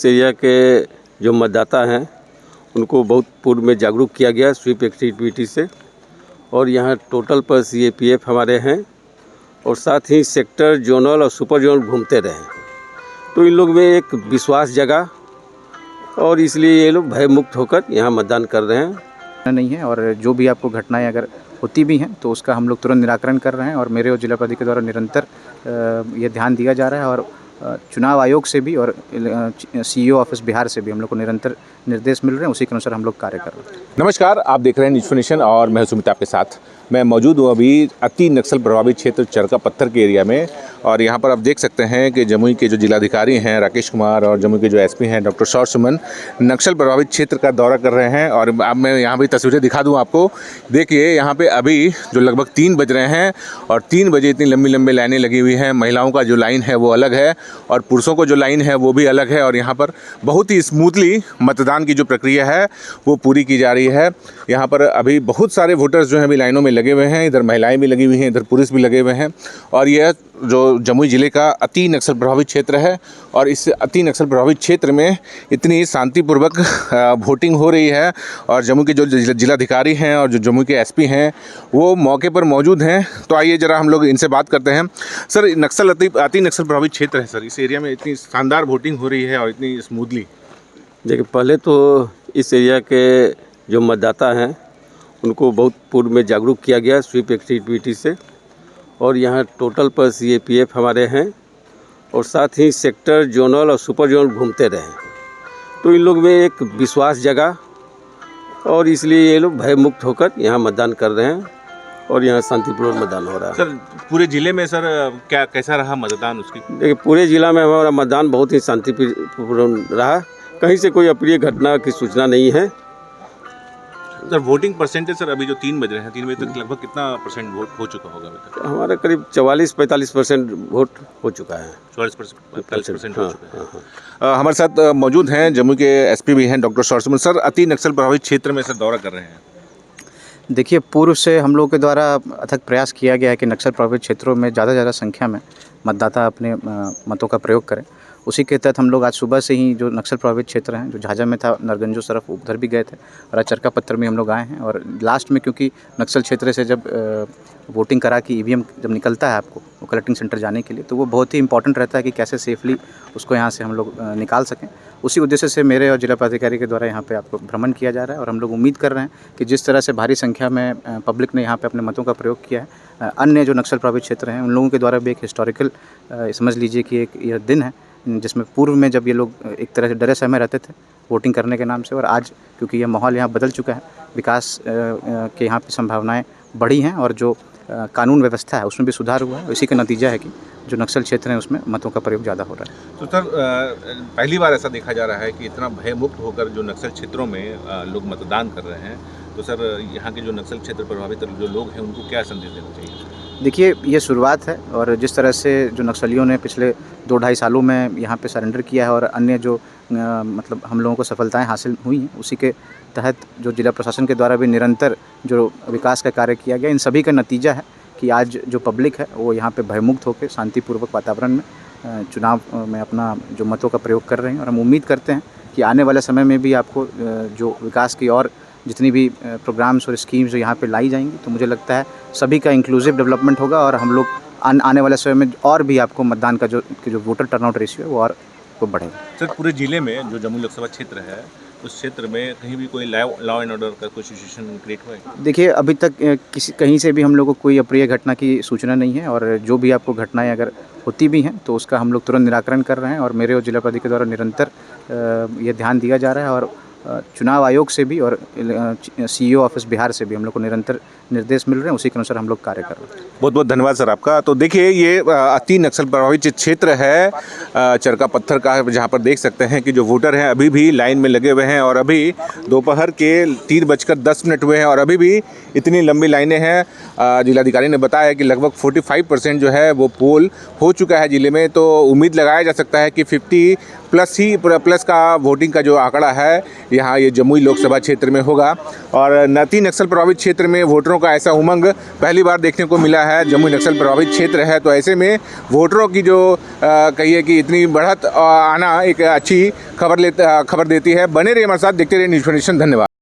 इस एरिया के जो मतदाता हैं उनको बहुत पूर्व में जागरूक किया गया स्वीप एक्टिविटी से, और यहाँ टोटल पर CAPF हमारे हैं और साथ ही सेक्टर, जोनल और सुपर जोनल घूमते रहे, तो इन लोग में एक विश्वास जगा और इसलिए ये लोग भयमुक्त होकर यहाँ मतदान कर रहे हैं। नहीं है, और जो भी आपको घटनाएं अगर होती भी हैं तो उसका हम लोग तुरंत निराकरण कर रहे हैं, और मेरे और जिला प्राधिकारी के द्वारा निरंतर ये ध्यान दिया जा रहा है, और चुनाव आयोग से भी और CEO ऑफिस बिहार से भी हम लोग को निरंतर निर्देश मिल रहे हैं, उसी के अनुसार हम लोग कार्य कर रहे हैं। नमस्कार, आप देख रहे हैं न्यूज़ नेशन और मैं सुमित आपके साथ। मैं मौजूद हूँ अभी अति नक्सल प्रभावित क्षेत्र चरका पत्थर के एरिया में, और यहाँ पर आप देख सकते हैं कि जमुई के जो जिलाधिकारी हैं राकेश कुमार और जमुई के जो SP हैं डॉक्टर सौर सुमन नक्सल प्रभावित क्षेत्र का दौरा कर रहे हैं। और अब मैं यहाँ भी तस्वीरें दिखा दूँ आपको। देखिए यहाँ पे अभी जो लगभग 3 बज रहे हैं और 3 बजे इतनी लंबी लंबी लाइनें लगी हुई हैं। महिलाओं का जो लाइन है वो अलग है और पुरुषों को जो लाइन है वो भी अलग है, और यहाँ पर बहुत ही स्मूथली मतदान की जो प्रक्रिया है वो पूरी की जा रही है। यहाँ पर अभी बहुत सारे वोटर्स जो हैं अभी लाइनों में लगे हुए हैं, इधर महिलाएं भी लगी हुई हैं, इधर पुरुष भी लगे हुए हैं, और यह जो जमुई ज़िले का अति नक्सल प्रभावित क्षेत्र है। और इस अति नक्सल प्रभावित क्षेत्र में इतनी शांतिपूर्वक वोटिंग हो रही है, और जमुई के जो जिलाधिकारी हैं और जो जमुई के SP हैं वो मौके पर मौजूद हैं। तो आइए ज़रा हम लोग इनसे बात करते हैं। सर, अति नक्सल प्रभावित क्षेत्र है सर, इस एरिया में इतनी शानदार वोटिंग हो रही है और इतनी स्मूथली। देखिए, पहले तो इस एरिया के जो मतदाता हैं उनको बहुत पूर्व में जागरूक किया गया स्वीप एक्टिविटी से, और यहाँ टोटल पर CAPF हमारे हैं और साथ ही सेक्टर, जोनल और सुपर जोनल घूमते रहे, तो इन लोग में एक विश्वास जगा और इसलिए ये लोग भयमुक्त होकर यहाँ मतदान कर रहे हैं और यहाँ शांतिपूर्ण मतदान हो रहा है। सर, पूरे ज़िले में सर कैसा रहा मतदान उसकी? देखिए, पूरे ज़िला में हमारा मतदान बहुत ही शांतिपूर्ण रहा, कहीं से कोई अप्रिय घटना की सूचना नहीं है। सर, वोटिंग परसेंटेज सर अभी जो 3 बज रहे हैं, 3 बजे तक लगभग कितना परसेंट वोट हो चुका होगा अभी तक? हमारा करीब 44-45% वोट हो चुका है। 44% हो चुका है। हमारे साथ मौजूद हैं जम्मू के SP भी हैं डॉक्टर सौर सुमन। सर, अति नक्सल प्रभावित क्षेत्र में सर दौरा कर रहे हैं। देखिए, पूर्व से हम लोगों के द्वारा अथक प्रयास किया गया है कि नक्सल प्रभावित क्षेत्रों में ज़्यादा संख्या में मतदाता अपने मतों का प्रयोग करें। उसी के तहत हम लोग आज सुबह से ही जो नक्सल प्रभावित क्षेत्र हैं, जो झाझा में था, नरगंजो तरफ, उधर भी गए थे, और आज चरका पत्थर में हम लोग आए हैं। और लास्ट में क्योंकि नक्सल क्षेत्र से जब वोटिंग करा कि EVM जब निकलता है आपको वो कलेक्टिंग सेंटर जाने के लिए, तो वो बहुत ही इंपॉर्टेंट रहता है कि कैसे सेफली उसको यहाँ से हम लोग निकाल सकें। उसी उद्देश्य से मेरे और जिला प्राधिकारी के द्वारा यहाँ पे आपको भ्रमण किया जा रहा है, और हम लोग उम्मीद कर रहे हैं कि जिस तरह से भारी संख्या में पब्लिक ने यहाँ पे अपने मतों का प्रयोग किया है, अन्य जो नक्सल प्रभावित क्षेत्र हैं उन लोगों के द्वारा भी एक हिस्टोरिकल समझ लीजिए कि एक यह दिन है जिसमें पूर्व में जब ये लोग एक तरह से डरे सहमे रहते थे वोटिंग करने के नाम से, और आज क्योंकि यह माहौल यहाँ बदल चुका है, विकास के यहाँ पे संभावनाएं बढ़ी हैं, और जो कानून व्यवस्था है उसमें भी सुधार हुआ है। इसी का नतीजा है कि जो नक्सल क्षेत्र हैं उसमें मतों का प्रयोग ज़्यादा हो रहा है। तो सर, पहली बार ऐसा देखा जा रहा है कि इतना भयमुक्त होकर जो नक्सल क्षेत्रों में लोग मतदान कर रहे हैं, तो सर यहाँ के जो नक्सल क्षेत्र प्रभावित जो लोग हैं उनको क्या संदेश देना चाहिए? देखिए, ये शुरुआत है, और जिस तरह से जो नक्सलियों ने पिछले 2-2.5 सालों में यहाँ पे सरेंडर किया है और अन्य जो मतलब हम लोगों को सफलताएं हासिल हुई हैं, उसी के तहत जो जिला प्रशासन के द्वारा भी निरंतर जो विकास का कार्य किया गया, इन सभी का नतीजा है कि आज जो पब्लिक है वो यहाँ पे भयमुक्त होकर शांतिपूर्वक वातावरण में चुनाव में अपना जो मतों का प्रयोग कर रहे हैं। और हम उम्मीद करते हैं कि आने वाले समय में भी आपको जो विकास की और जितनी भी प्रोग्राम्स और स्कीम्स जो यहाँ पे लाई जाएंगी, तो मुझे लगता है सभी का इंक्लूसिव डेवलपमेंट होगा, और हम लोग आने वाले समय में और भी आपको मतदान का जो वोटर टर्नआउट रेशियो है वो और बढ़ेगा। सर, पूरे ज़िले में जो जमुई लोकसभा क्षेत्र है उस क्षेत्र में कहीं भी कोई लॉ एंड ऑर्डर का कोई सिचुएशन क्रिएट हुआ है? देखिए, अभी तक कहीं से भी हम लोग को कोई अप्रिय घटना की सूचना नहीं है, और जो भी आपको घटनाएं अगर होती भी हैं तो उसका हम लोग तुरंत निराकरण कर रहे हैं, और मेरे और जिला प्राधिकारी के द्वारा निरंतर ये ध्यान दिया जा रहा है, और चुनाव आयोग से भी और CEO ऑफिस बिहार से भी हम लोग को निरंतर निर्देश मिल रहे हैं, उसी के अनुसार हम लोग कार्य कर रहे हैं। बहुत बहुत धन्यवाद सर आपका। तो देखिए, ये अति नक्सल प्रभावित क्षेत्र है चरका पत्थर का, जहाँ पर देख सकते हैं कि जो वोटर हैं अभी भी लाइन में लगे हुए हैं, और अभी दोपहर के 3:10 हुए हैं और अभी भी इतनी लंबी लाइनें हैं। जिलाधिकारी ने बताया कि लगभग 45% जो है वो पोल हो चुका है ज़िले में, तो उम्मीद लगाया जा सकता है कि 50+ का वोटिंग का जो आंकड़ा है यहाँ ये जमुई लोकसभा क्षेत्र में होगा। और अति नक्सल प्रभावित क्षेत्र में वोटरों का ऐसा उमंग पहली बार देखने को मिला है। जमुई नक्सल प्रभावित क्षेत्र है, तो ऐसे में वोटरों की जो कहिए कि इतनी बढ़त आना एक अच्छी खबर देती है। बने रहिए हमारे साथ, देखते रहिए न्यूज़ 24। धन्यवाद।